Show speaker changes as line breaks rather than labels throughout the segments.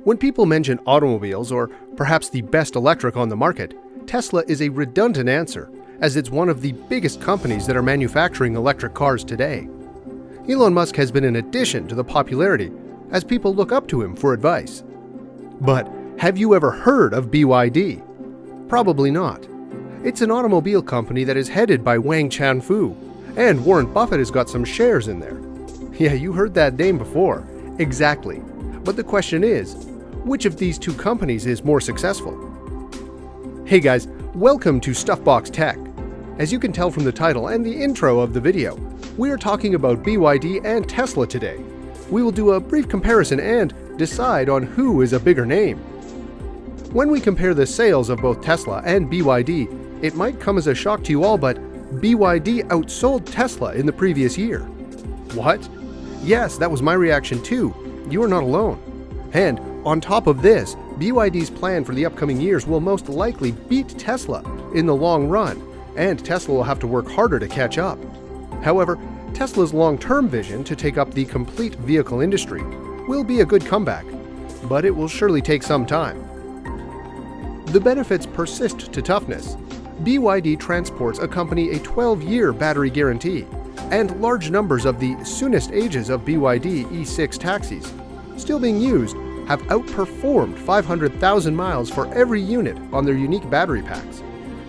When people mention automobiles, or perhaps the best electric on the market, Tesla is a redundant answer, as it's one of the biggest companies that are manufacturing electric cars today. Elon Musk has been an addition to the popularity, as people look up to him for advice. But have you ever heard of BYD? Probably not. It's an automobile company that is headed by Wang Chaunfu, and Warren Buffett has got some shares in there. Yeah, you heard that name before. Exactly. But the question is, which of these two companies is more successful? Hey guys, welcome to Stuffbox Tech. As you can tell from the title and the intro of the video, we are talking about BYD and Tesla today. We will do a brief comparison and decide on who is a bigger name. When we compare the sales of both Tesla and BYD, it might come as a shock to you all, but BYD outsold Tesla in the previous year. What? Yes, that was my reaction too. You are not alone. And on top of this, BYD's plan for the upcoming years will most likely beat Tesla in the long run, and Tesla will have to work harder to catch up. However, Tesla's long-term vision to take up the complete vehicle industry will be a good comeback, but it will surely take some time. The benefits persist to toughness. BYD transports accompany a 12-year battery guarantee, and large numbers of the soonest ages of BYD E6 taxis, still being used, have outperformed 500,000 miles for every unit on their unique battery packs.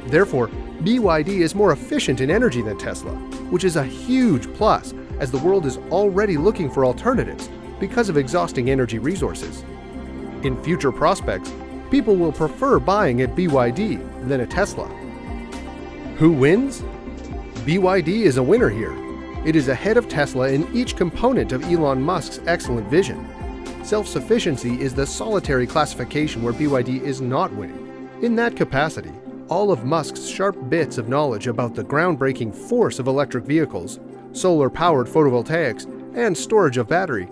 Therefore, BYD is more efficient in energy than Tesla, which is a huge plus as the world is already looking for alternatives because of exhausting energy resources. In future prospects, people will prefer buying at BYD than a Tesla. Who wins? BYD is a winner here. It is ahead of Tesla in each component of Elon Musk's excellent vision. Self-sufficiency is the solitary classification where BYD is not winning. In that capacity, all of Musk's sharp bits of knowledge about the groundbreaking force of electric vehicles, solar-powered photovoltaics, and storage of battery,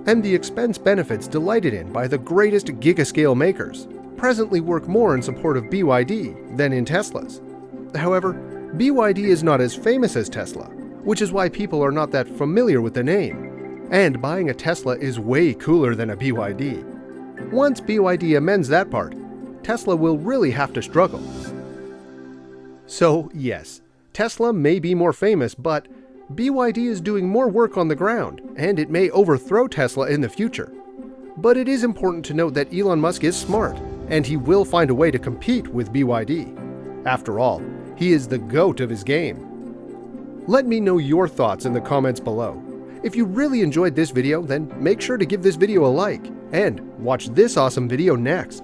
and the expense benefits delighted in by the greatest gigascale makers, presently work more in support of BYD than in Tesla's. However, BYD is not as famous as Tesla, which is why people are not that familiar with the name, and buying a Tesla is way cooler than a BYD. Once BYD amends that part, Tesla will really have to struggle. So yes, Tesla may be more famous, but BYD is doing more work on the ground, and it may overthrow Tesla in the future. But it is important to note that Elon Musk is smart, and he will find a way to compete with BYD. After all, he is the GOAT of his game. Let me know your thoughts in the comments below. If you really enjoyed this video, then make sure to give this video a like, and watch this awesome video next.